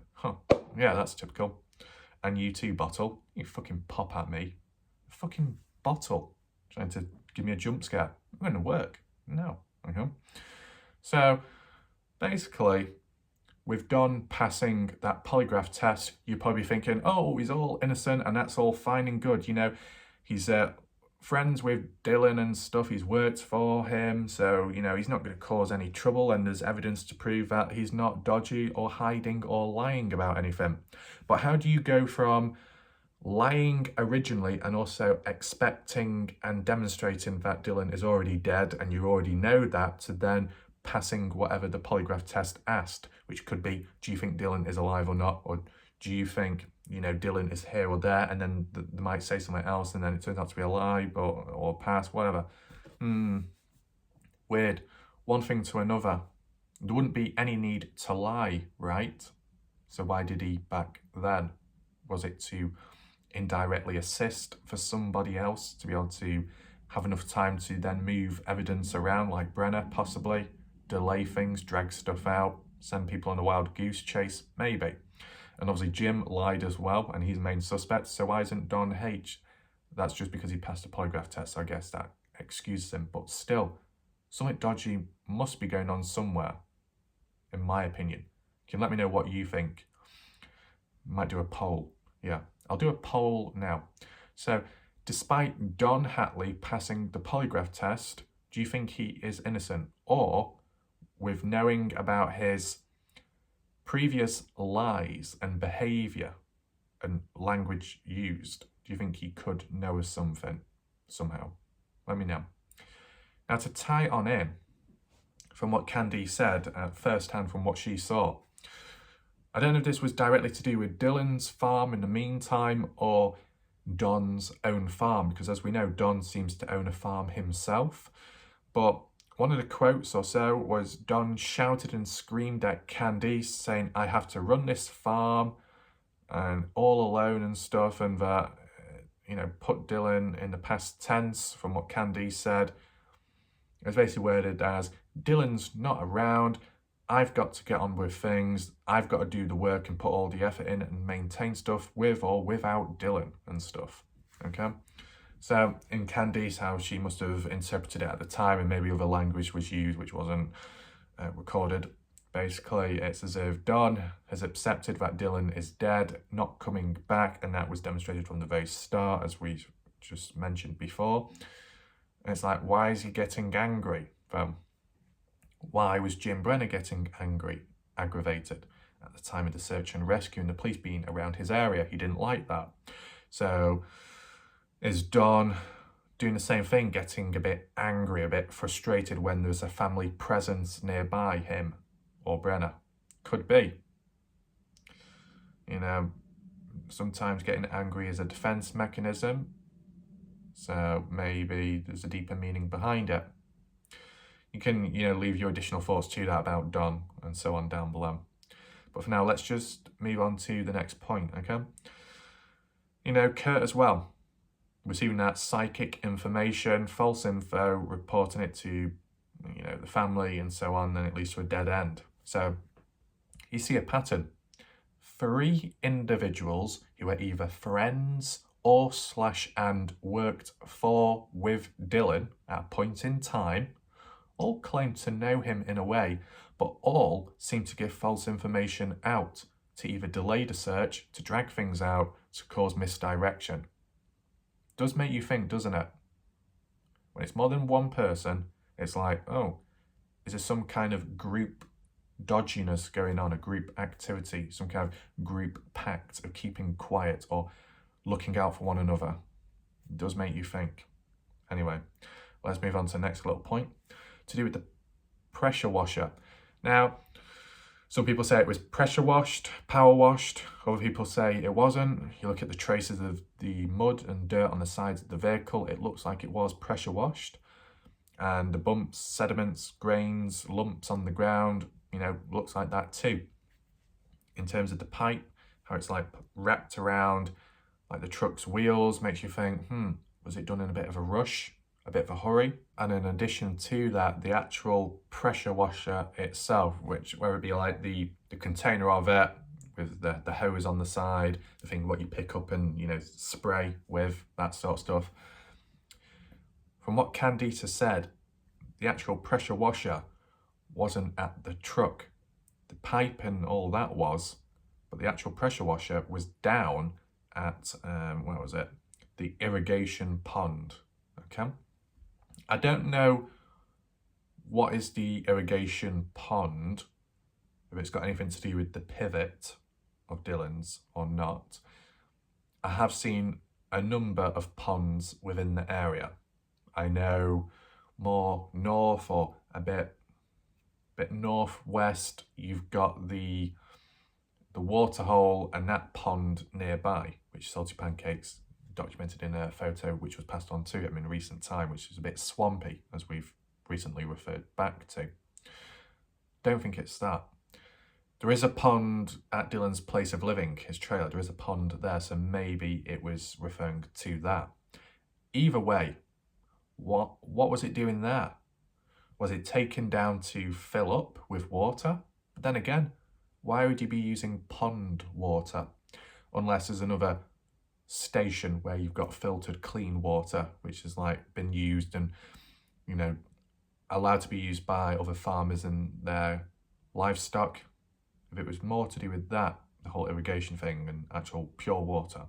Yeah, that's typical. And you too, bottle. You fucking pop at me. Fucking bottle. Trying to give me a jump scare. It's going to work. No. Okay. So, basically, with Don passing that polygraph test, you're probably thinking, oh, he's all innocent and that's all fine and good. He's friends with Dylan and stuff, he's worked for him, so he's not going to cause any trouble, and there's evidence to prove that he's not dodgy or hiding or lying about anything. But how do you go from lying originally and also expecting and demonstrating that Dylan is already dead and you already know that, to then passing whatever the polygraph test asked, which could be, do you think Dylan is alive or not, or do you think Dylan is here or there, and then they might say something else and then it turns out to be a lie or pass, whatever. Weird. One thing to another. There wouldn't be any need to lie, right? So why did he back then? Was it to indirectly assist for somebody else to be able to have enough time to then move evidence around, like Brenner, possibly, delay things, drag stuff out, send people on a wild goose chase? Maybe. And obviously Jim lied as well, and he's the main suspect, so why isn't Don H? That's just because he passed a polygraph test, so I guess that excuses him. But still, something dodgy must be going on somewhere, in my opinion. Can you let me know what you think? Might do a poll. Yeah, I'll do a poll now. So, despite Don Hatley passing the polygraph test, do you think he is innocent? Or, with knowing about his previous lies and behaviour and language used, do you think he could know of something somehow? Let me know. Now, to tie on in from what Candy said firsthand from what she saw, I don't know if this was directly to do with Dylan's farm in the meantime or Don's own farm, because as we know, Don seems to own a farm himself. But one of the quotes or so was Don shouted and screamed at Candy, saying, I have to run this farm and all alone and stuff, and that, put Dylan in the past tense from what Candy said. It was basically worded as, Dylan's not around, I've got to get on with things, I've got to do the work and put all the effort in and maintain stuff with or without Dylan and stuff, okay? So in Candy's house, she must have interpreted it at the time, and maybe other language was used which wasn't recorded. Basically, it's as if Don has accepted that Dylan is dead, not coming back, and that was demonstrated from the very start, as we just mentioned before. And it's like, why is he getting angry? Why was Jim Brenner getting angry, aggravated at the time of the search and rescue and the police being around his area? He didn't like that. So is Don doing the same thing, getting a bit angry, a bit frustrated when there's a family presence nearby him or Brenner? Could be. Sometimes getting angry is a defense mechanism. So maybe there's a deeper meaning behind it. You can, leave your additional thoughts to that about Don and so on down below. But for now, let's just move on to the next point, okay? Kurt as well. receiving that psychic information, false info, reporting it to, the family and so on, then it leads to a dead end. So you see a pattern. 3 individuals who are either friends or / worked for with Dylan at a point in time, all claim to know him in a way, but all seem to give false information out to either delay the search, to drag things out, to cause misdirection. Does make you think, doesn't it? When it's more than one person, it's like, oh, is there some kind of group dodginess going on, a group activity, some kind of group pact of keeping quiet or looking out for one another? It does make you think. Anyway, let's move on to the next little point, to do with the pressure washer. Now, some people say it was pressure washed, power washed. Other people say it wasn't. You look at the traces of the mud and dirt on the sides of the vehicle, it looks like it was pressure washed. And the bumps, sediments, grains, lumps on the ground, looks like that too. In terms of the pipe, how it's like wrapped around like the truck's wheels, makes you think, was it done in a bit of a rush, a bit of a hurry? And in addition to that, the actual pressure washer itself, whether it be like the container of it with the hose on the side, the thing what you pick up and spray with, that sort of stuff. From what Candice said, the actual pressure washer wasn't at the truck. The pipe and all that was, but the actual pressure washer was down at, where was it? The irrigation pond, okay? I don't know what is the irrigation pond, if it's got anything to do with the pivot of Dylan's or not. I have seen a number of ponds within the area. I know more north or a bit northwest, you've got the waterhole and that pond nearby, which Salty Pancakes documented in a photo which was passed on to him in recent time, which is a bit swampy, as we've recently referred back to. Don't think it's that. There is a pond at Dylan's place of living, his trailer. There is a pond there, so maybe it was referring to that. Either way, what was it doing there? Was it taken down to fill up with water? But then again, why would you be using pond water? Unless there's another station where you've got filtered clean water, which has like been used and, allowed to be used by other farmers and their livestock. If it was more to do with that, the whole irrigation thing and actual pure water,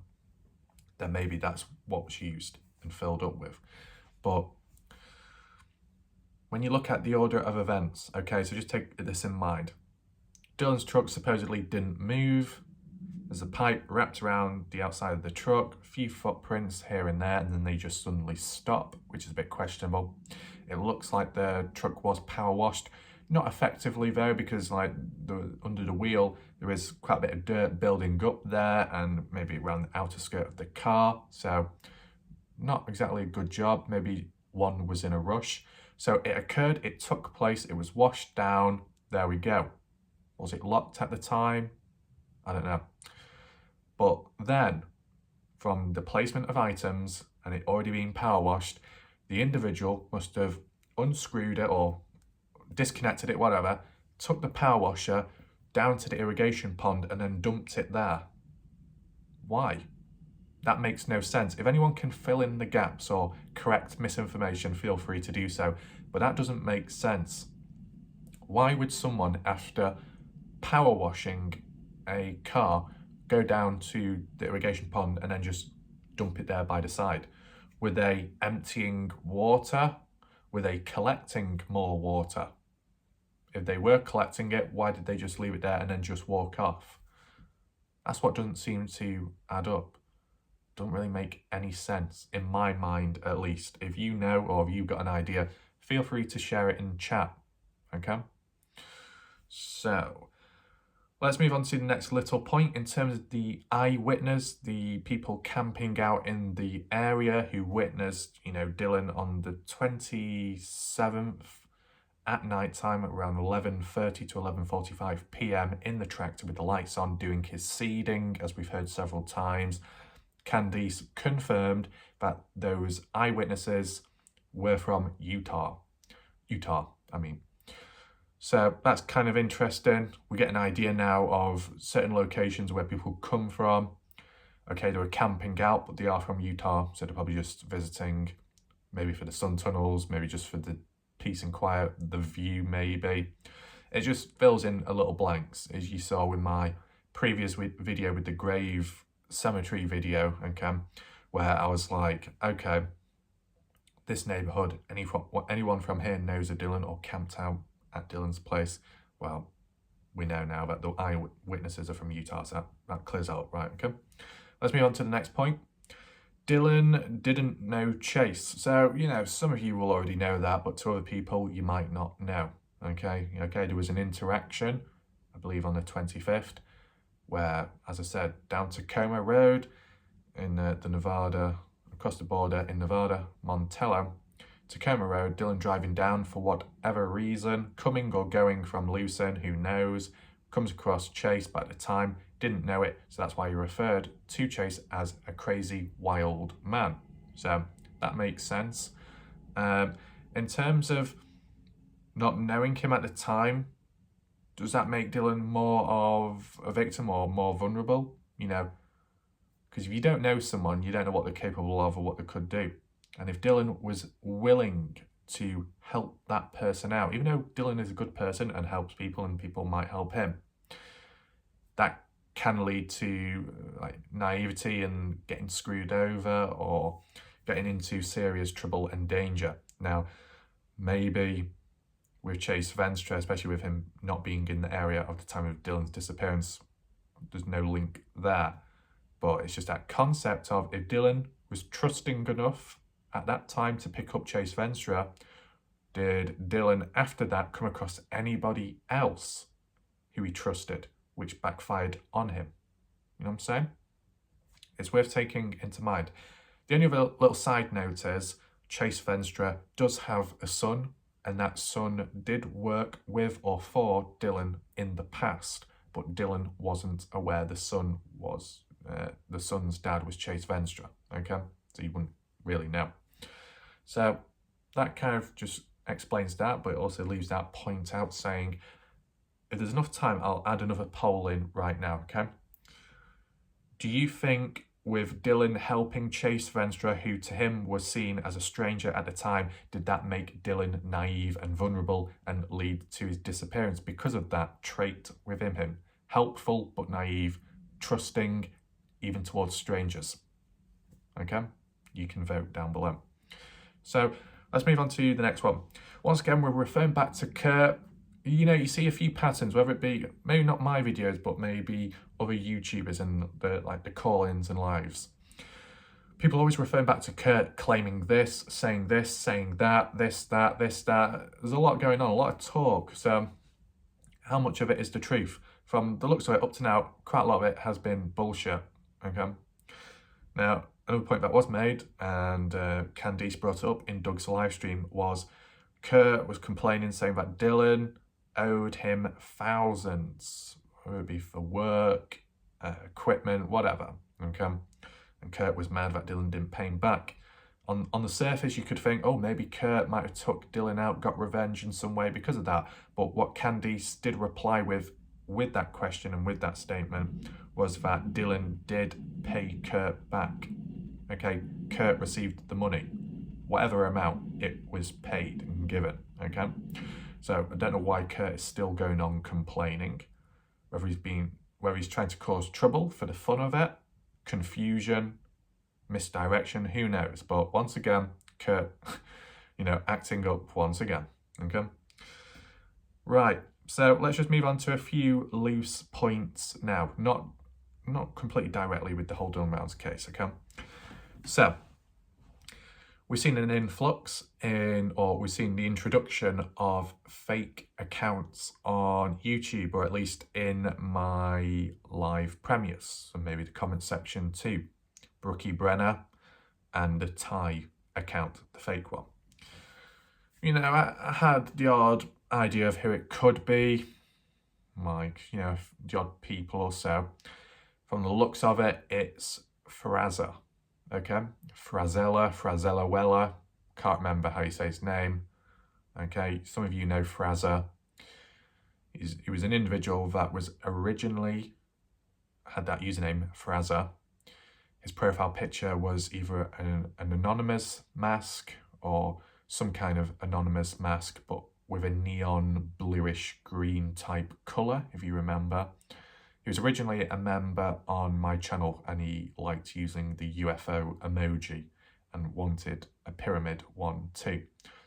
then maybe that's what was used and filled up with. But when you look at the order of events, okay, so just take this in mind. Dylan's truck supposedly didn't move. There's a pipe wrapped around the outside of the truck, a few footprints here and there, and then they just suddenly stop, which is a bit questionable. It looks like the truck was power washed. Not effectively though, because under the wheel, there is quite a bit of dirt building up there and maybe around the outer skirt of the car. So not exactly a good job. Maybe one was in a rush. So it occurred, it took place, it was washed down, there we go. Was it locked at the time? I don't know. But then, from the placement of items and it already being power washed, the individual must have unscrewed it or disconnected it, whatever, took the power washer down to the irrigation pond and then dumped it there. Why? That makes no sense. If anyone can fill in the gaps or correct misinformation, feel free to do so. But that doesn't make sense. Why would someone, after power washing a car, go down to the irrigation pond and then just dump it there by the side? Were they emptying water? Were they collecting more water? If they were collecting it, why did they just leave it there and then just walk off? That's what doesn't seem to add up. Doesn't really make any sense, in my mind at least. If you know or if you've got an idea, feel free to share it in chat, okay? So, let's move on to the next little point in terms of the eyewitness, the people camping out in the area who witnessed, Dylan on the 27th at night time at around 11:30 to 11:45 p.m. in the tractor with the lights on doing his seeding, as we've heard several times. Candice confirmed that those eyewitnesses were from Utah. So that's kind of interesting. We get an idea now of certain locations where people come from. Okay, they were camping out, but they are from Utah, so they're probably just visiting, maybe for the sun tunnels, maybe just for the peace and quiet, the view maybe. It just fills in a little blanks, as you saw with my previous video with the grave cemetery video, okay, where I was like, okay, this neighbourhood, anyone from here knows a Dylan or camped out at Dylan's place. Well, we know now that the eyewitnesses are from Utah, so that clears out, right, okay. Let's move on to the next point. Dylan didn't know Chase. So, some of you will already know that, but to other people, you might not know. Okay, there was an interaction, I believe on the 25th, where, as I said, down Tacoma Road in the Nevada, across the border in Nevada, Montello, Tacoma Road, Dylan driving down for whatever reason, coming or going from Lucin, who knows, comes across Chase, but at the time didn't know it, so that's why he referred to Chase as a crazy wild man. So that makes sense. In terms of not knowing him at the time, does that make Dylan more of a victim or more vulnerable? Because if you don't know someone, you don't know what they're capable of or what they could do. And if Dylan was willing to help that person out, even though Dylan is a good person and helps people and people might help him, that can lead to naivety and getting screwed over or getting into serious trouble and danger. Now, maybe with Chase Venstra, especially with him not being in the area of the time of Dylan's disappearance, there's no link there. But it's just that concept of if Dylan was trusting enough at that time to pick up Chase Venstra, did Dylan after that come across anybody else who he trusted, which backfired on him? You know what I'm saying? It's worth taking into mind. The only other little side note is Chase Venstra does have a son, and that son did work with or for Dylan in the past, but Dylan wasn't aware the son's dad was Chase Venstra, okay? So you wouldn't really know. So that kind of just explains that, but it also leaves that point out saying, if there's enough time, I'll add another poll in right now, okay? Do you think with Dylan helping Chase Venstra, who to him was seen as a stranger at the time, did that make Dylan naive and vulnerable and lead to his disappearance because of that trait within him? Helpful but naive, trusting even towards strangers. Okay? You can vote down below. So let's move on to the next one. Once again, we're referring back to Kurt. You see a few patterns, whether it be maybe not my videos, but maybe other YouTubers and the call-ins and lives. People always referring back to Kurt, claiming this, saying that, this, that. There's a lot going on, a lot of talk. So how much of it is the truth? From the looks of it up to now, quite a lot of it has been bullshit. Okay. Now, another point that was made, and Candice brought it up in Doug's live stream, was Kurt was complaining, saying that Dylan owed him thousands, whether it be for work, equipment, whatever, okay? And Kurt was mad that Dylan didn't pay him back. On the surface, you could think, oh, maybe Kurt might have took Dylan out, got revenge in some way because of that. But what Candice did reply with that question and with that statement was that Dylan did pay Kurt back. Okay, Kurt received the money. Whatever amount, it was paid and given, okay? So I don't know why Kurt is still going on complaining, whether he's trying to cause trouble for the fun of it, confusion, misdirection, who knows? But once again, Kurt, acting up once again, okay? Right, so let's just move on to a few loose points now, not completely directly with the whole Dylan Rounds case, okay? So, we've seen an influx we've seen the introduction of fake accounts on YouTube, or at least in my live premieres, and maybe the comment section too. Brookie Brenner and the Ty account, the fake one. I had the odd idea of who it could be, the odd people or so. From the looks of it, it's Fraser, okay? Frazella Weller, can't remember how you say his name, okay? Some of you know Fraser. He was an individual that was originally had that username, Fraser. His profile picture was either an anonymous mask or some kind of anonymous mask, but with a neon bluish green type colour, if you remember. He was originally a member on my channel and he liked using the UFO emoji and wanted a pyramid one too.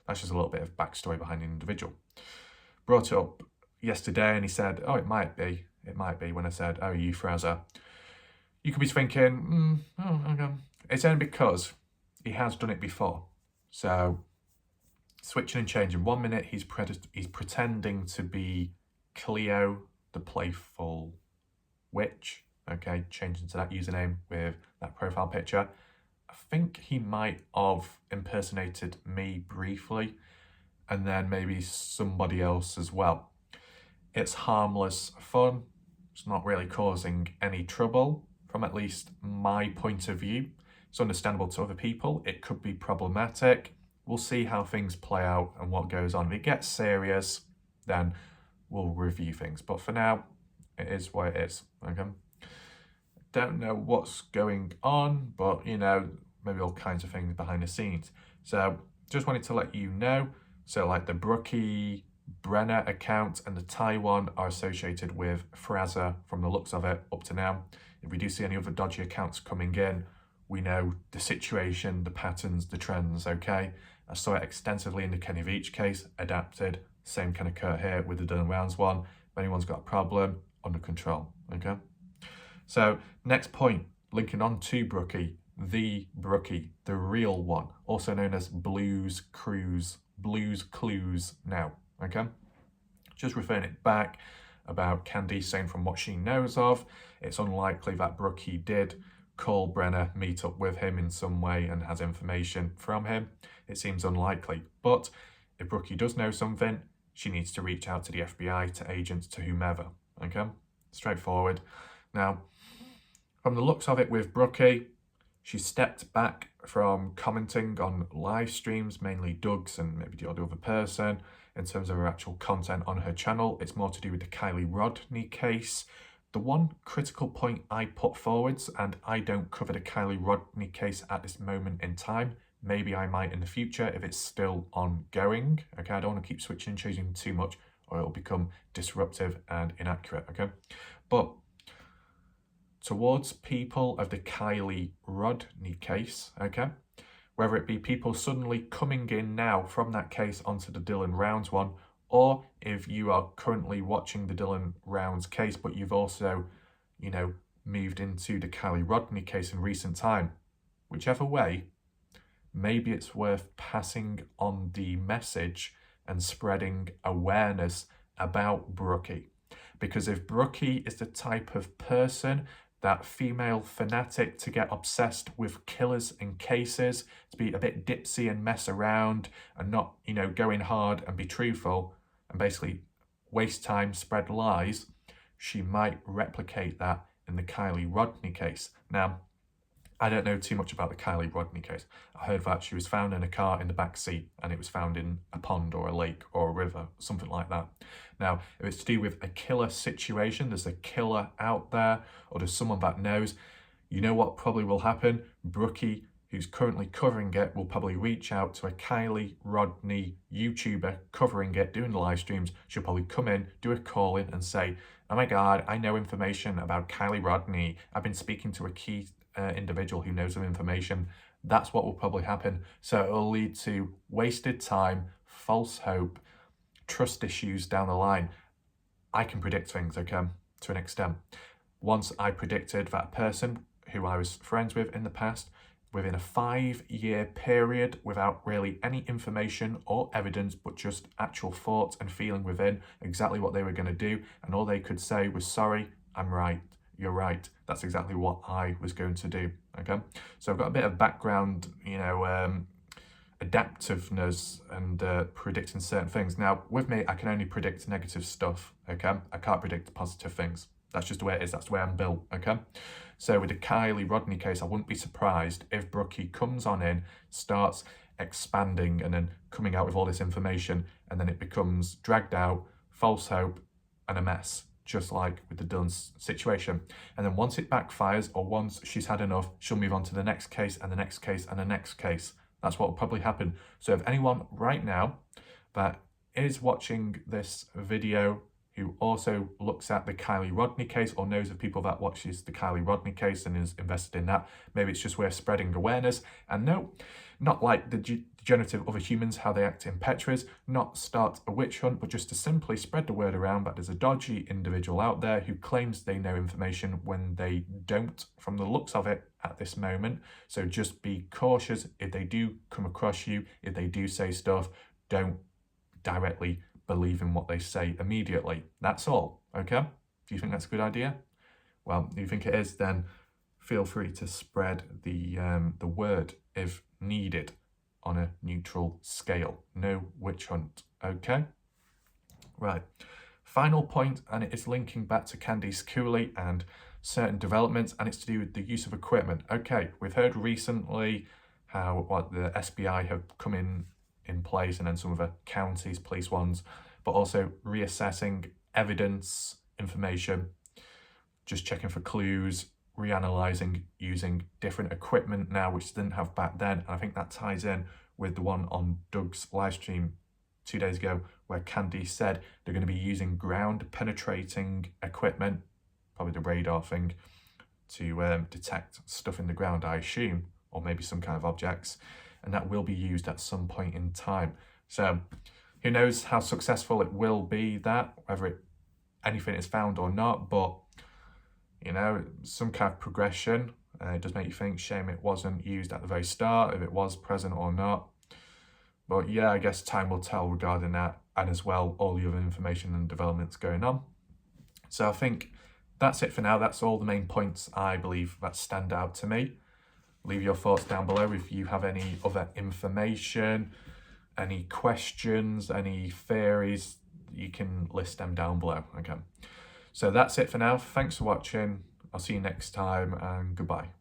That's just a little bit of backstory behind the individual. Brought it up yesterday and he said, oh, it might be when I said, oh, you Fraser. You could be thinking, okay. It's only because he has done it before. So switching and changing. 1 minute he's pretending to be Cleo, the playful witch, okay, changing to that username with that profile picture. I think he might have impersonated me briefly and then maybe somebody else as well. It's harmless fun. It's not really causing any trouble from at least my point of view. It's understandable to other people. It could be problematic. We'll see how things play out and what goes on. If it gets serious, then we'll review things. But for now, it is what it is, okay? Don't know what's going on, but, you know, maybe all kinds of things behind the scenes. So just wanted to let you know. So like the Brookie Brenner account and the Taiwan are associated with Fraser from the looks of it up to now. If we do see any other dodgy accounts coming in, we know the situation, the patterns, the trends, okay? I saw it extensively in the Kenny Veach case, adapted. Same can occur here with the Dylan Rounds one. If anyone's got a problem, under control, okay? So next point, linking on to Brookie, the real one, also known as Blues Clues now, okay? Just referring it back about Candy saying from what she knows of, it's unlikely that Brookie did call Brenner, meet up with him in some way and has information from him. It seems unlikely, but if Brookie does know something, she needs to reach out to the FBI, to agents, to whomever, okay? Straightforward. Now, from the looks of it with Brookie, she stepped back from commenting on live streams, mainly Doug's and maybe the odd other person, in terms of her actual content on her channel. It's more to do with the Kylie Rodney case. The one critical point I put forwards, and I don't cover the Kylie Rodney case at this moment in time, maybe I might in the future if it's still ongoing, okay? I don't want to keep switching and changing too much or it'll become disruptive and inaccurate, okay? But towards people of the Kylie Rodney case, okay? Whether it be people suddenly coming in now from that case onto the Dylan Rounds one, or if you are currently watching the Dylan Rounds case, but you've also, you know, moved into the Kylie Rodney case in recent time, whichever way, maybe it's worth passing on the message and spreading awareness about Brookie. Because if Brookie is the type of person, that female fanatic, to get obsessed with killers and cases, to be a bit dipsy and mess around and not, you know, going hard and be truthful and basically waste time, spread lies, she might replicate that in the Kylie Rodney case. Now, I don't know too much about the Kylie Rodney case. I heard that she was found in a car in the back seat and it was found in a pond or a lake or a river, something like that. Now, if it's to do with a killer situation, there's a killer out there, or there's someone that knows, you know what probably will happen? Brookie, who's currently covering it, will probably reach out to a Kylie Rodney YouTuber covering it, doing the live streams. She'll probably come in, do a call in and say, oh my God, I know information about Kylie Rodney. I've been speaking to a key individual who knows some information. That's what will probably happen. So it'll lead to wasted time, false hope, trust issues down the line. I can predict things, okay, to an extent. Once I predicted that person who I was friends with in the past, within a 5-year period, without really any information or evidence, but just actual thoughts and feeling within exactly what they were going to do, and all they could say was, sorry, I'm right. You're right. That's exactly what I was going to do, okay? So I've got a bit of background, you know, adaptiveness and predicting certain things. Now, with me, I can only predict negative stuff, okay? I can't predict positive things, That's just the way it is. That's the way I'm built, okay? So with the Kylie Rodney case, I wouldn't be surprised if Brookie comes on in, starts expanding and then coming out with all this information, and then it becomes dragged out, false hope, and a mess, just like with the Dylan situation. And then once it backfires, or once she's had enough, she'll move on to the next case and the next case and the next case. That's what will probably happen. So if anyone right now that is watching this video who also looks at the Kylie Rodney case, or knows of people that watches the Kylie Rodney case and is invested in that, maybe it's just worth spreading awareness. And no, not like the degenerative other humans, how they act in Petra's, not start a witch hunt, but just to simply spread the word around that there's a dodgy individual out there who claims they know information when they don't, from the looks of it at this moment. So just be cautious if they do come across you, if they do say stuff, don't directly believe in what they say immediately. That's all, okay? Do you think that's a good idea? Well, if you think it is, then feel free to spread the word if needed on a neutral scale. No witch hunt, okay? Right, final point, and it is linking back to Candice Cooley and certain developments, and it's to do with the use of equipment. Okay, we've heard recently how the SBI have come in place, and then some of the counties, police ones, but also reassessing evidence, information, just checking for clues, reanalyzing, using different equipment now, which they didn't have back then. And I think that ties in with the one on Doug's live stream 2 days ago, where Candy said they're going to be using ground penetrating equipment, probably the radar thing, to detect stuff in the ground, I assume, or maybe some kind of objects. And that will be used at some point in time. So who knows how successful it will be, that, whether anything is found or not, but, you know, some kind of progression. It does make you think, shame it wasn't used at the very start, if it was present or not. But yeah, I guess time will tell regarding that, and as well, all the other information and developments going on. So I think that's it for now. That's all the main points I believe that stand out to me. Leave your thoughts down below if you have any other information, any questions, any theories. You can list them down below. Okay, so that's it for now. Thanks for watching. I'll see you next time, and goodbye.